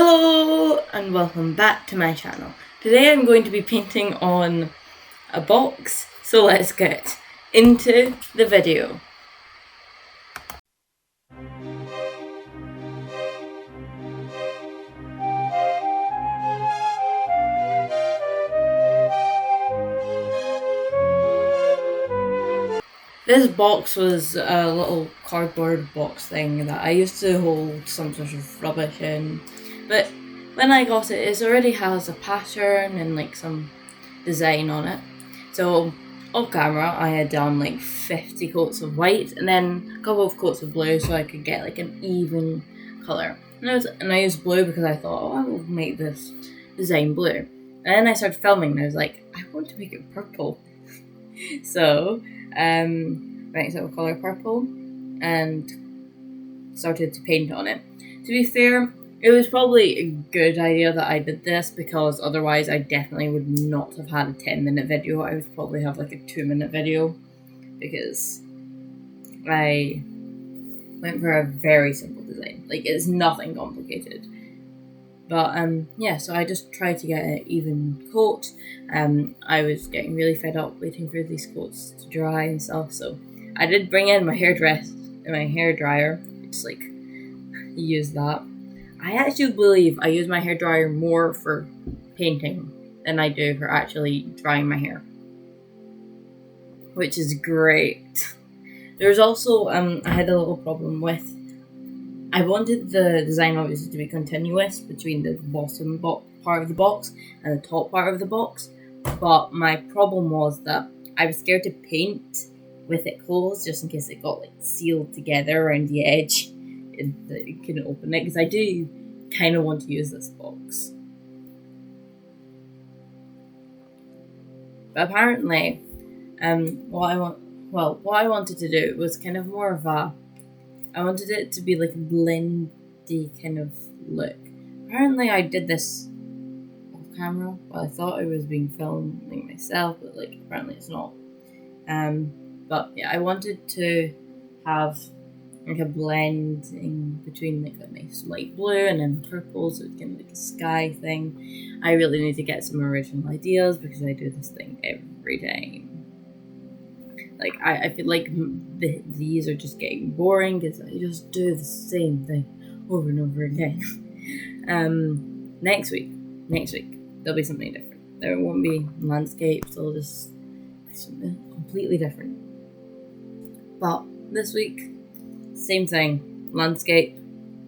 Hello and welcome back to my channel. Today I'm going to be painting on a box, so let's get into the video. This box was a little cardboard box thing that I used to hold some sort of rubbish in, but when I got it, it already has a pattern and like some design on it. So off camera I had done like 50 coats of white and then a couple of coats of blue so I could get like an even colour. And I used blue because I thought, oh, I will make this design blue. And then I started filming and I was like, I want to make it purple. So mixed up with colour purple and started to paint on it. To be fair, it was probably a good idea that I did this because otherwise I definitely would not have had a 10-minute video. I would probably have like a 2-minute video because I went for a very simple design. Like, it's nothing complicated. But yeah, so I just tried to get an even coat. I was getting really fed up waiting for these coats to dry and stuff, so I did bring in my hair dryer. Just like use that. I actually believe I use my hair dryer more for painting than I do for actually drying my hair, which is great. There's also I had a little problem with. I wanted the design obviously to be continuous between the bottom part of the box and the top part of the box, but my problem was that I was scared to paint with it closed just in case it got like sealed together around the edge and that you couldn't open it, because I do kind of want to use this box. But apparently, what I wanted to do was kind of more of a, I wanted it to be like a blendy kind of look. Apparently I did this off camera. Well, I thought I was being filming myself, but like apparently it's not. But yeah, I wanted to have like a blend in between like a nice light blue and then purple, so it's kind of like a sky thing. I really need to get some original ideas because I do this thing every time. Like, I feel like these are just getting boring because I just do the same thing over and over again. Next week, there'll be something different. There won't be landscapes, it'll just be something completely different. But this week, same thing, landscape,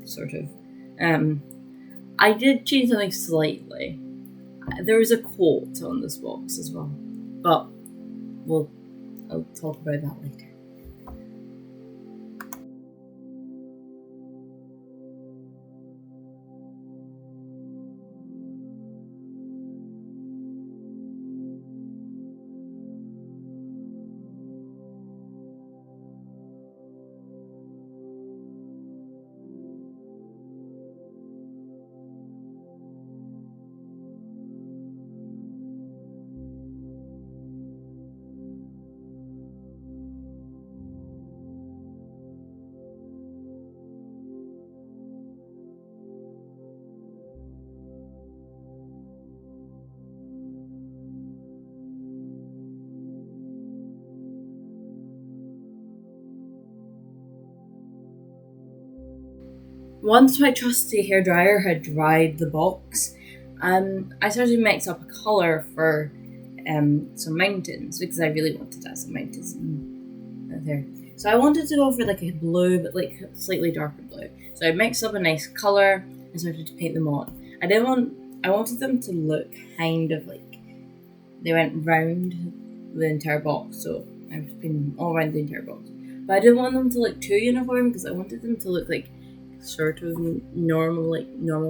sort of. I did change something slightly. There was a quote on this box as well, but I'll talk about that later. Once my trusty hairdryer had dried the box, I started to mix up a colour for some mountains because I really wanted to have some mountains in there. So I wanted to go for like a blue, but like slightly darker blue. So I mixed up a nice colour and started to paint them on. I wanted them to look kind of like they went round the entire box. So I was painting all around the entire box. But I didn't want them to look too uniform because I wanted them to look like sort of normal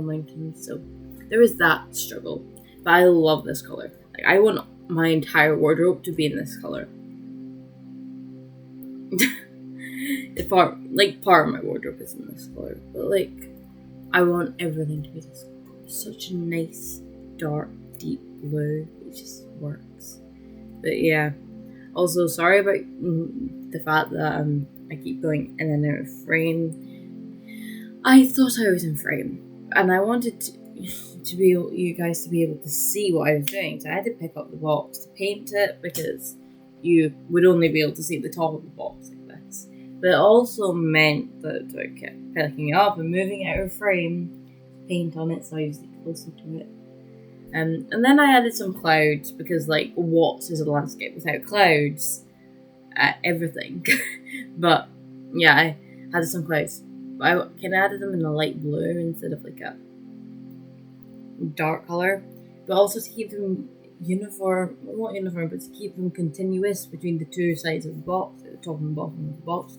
mountains, so there was that struggle. But I love this color. Like, I want my entire wardrobe to be in this color. Part of my wardrobe is in this color, but like I want everything to be this color. Such a nice dark deep blue. It just works. But yeah, also sorry about the fact that I keep going in and out of frame. I thought I was in frame. and I wanted to be able, you guys to be able to see what I was doing, so I had to pick up the box to paint it because you would only be able to see the top of the box like this. But it also meant that I kept picking it up and moving it out of frame, paint on it, so I was closer to it. And then I added some clouds because, like, what is a landscape without clouds? Everything. But yeah, I added some clouds. I kind of added them in a light blue instead of like a dark color, but also to keep them uniform, not uniform, but to keep them continuous between the two sides of the box, at the top and bottom of the box.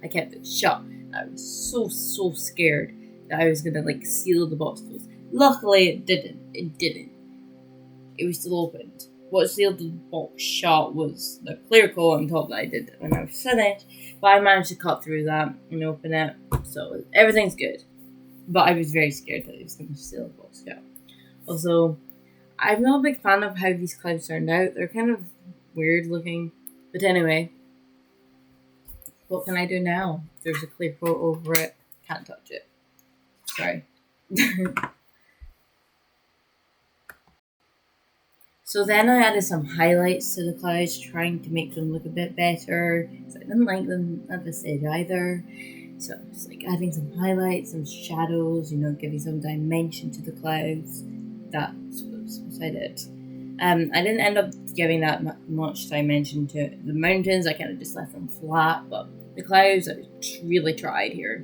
I kept it shut. I was so scared that I was gonna like seal the box closed. Luckily, it didn't. It was still opened. What sealed the box shut was the clear coat on top that I did when I was finished, but I managed to cut through that and open it, so everything's good. But I was very scared that it was going to seal the box shut. Also, I'm not a big fan of how these clouds turned out. They're kind of weird looking. But anyway, what can I do now? There's a clear coat over it. Can't touch it. Sorry. So then I added some highlights to the clouds, trying to make them look a bit better. So I didn't like them at this stage either. So it's like adding some highlights, some shadows, giving some dimension to the clouds. That's what I did. I didn't end up giving that much dimension to the mountains. I kind of just left them flat, but the clouds, I really tried here.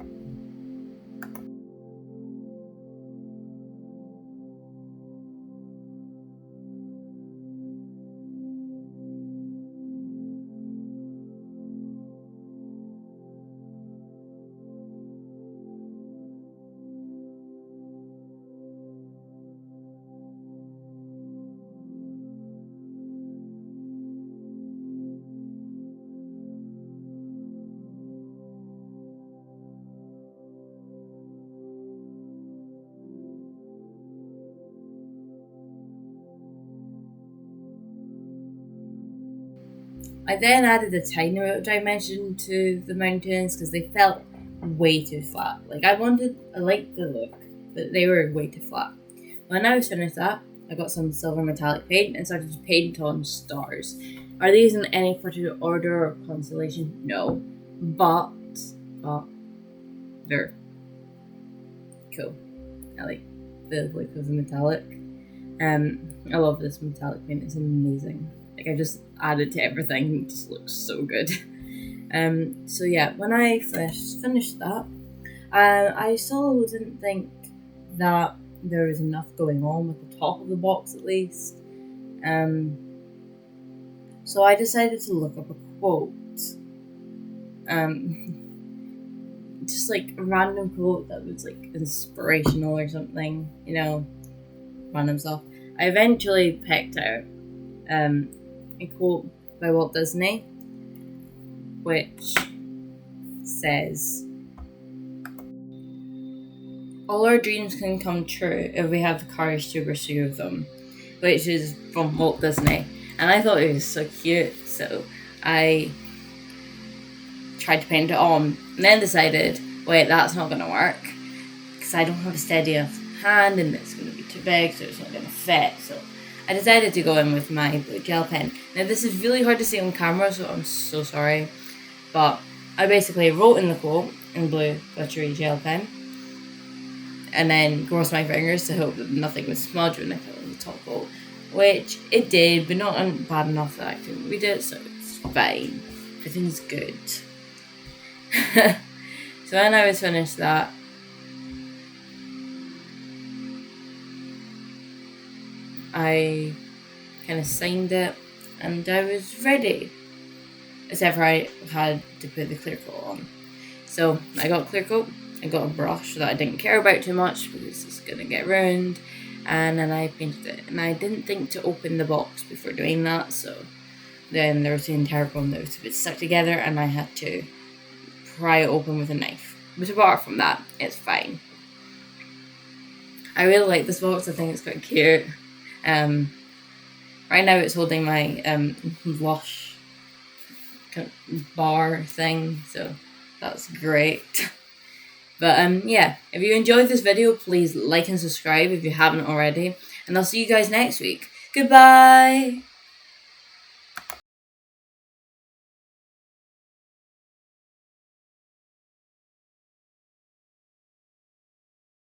I then added a tiny bit of dimension to the mountains because they felt way too flat. I liked the look, but they were way too flat. When I was finished that, I got some silver metallic paint and started to paint on stars. Are these in any particular order or constellation? No. But they're cool. I like the look of the metallic. I love this metallic paint, it's amazing. I just added to everything and it just looks so good. So yeah, when I finished that, I still didn't think that there was enough going on with the top of the box at least. So I decided to look up a quote. Just a random quote that was inspirational or something, random stuff. I eventually picked out a quote by Walt Disney, which says, "All our dreams can come true if we have the courage to pursue them," which is from Walt Disney. And I thought it was so cute, so I tried to paint it on, and then decided, wait, that's not going to work, because I don't have a steady enough hand, and it's going to be too big, so it's not going to fit, so I decided to go in with my blue gel pen. Now this is really hard to see on camera, so I'm so sorry, but I basically wrote in the quote in blue glittery gel pen, and then crossed my fingers to hope that nothing would smudge when I put on the top coat, which it did, but not bad enough that I couldn't read it, so it's fine. Everything's good. So when I was finished that, I kind of signed it and I was ready, except for I had to put the clear coat on. So I got clear coat, I got a brush that I didn't care about too much because it's going to get ruined, and then I painted it, and I didn't think to open the box before doing that, so then there was the entire bone that was a bit stuck together and I had to pry it open with a knife. But apart from that, it's fine. I really like this box, I think it's quite cute. Right now it's holding my Lush bar thing, so that's great. But yeah, if you enjoyed this video, please like and subscribe if you haven't already. And I'll see you guys next week. Goodbye!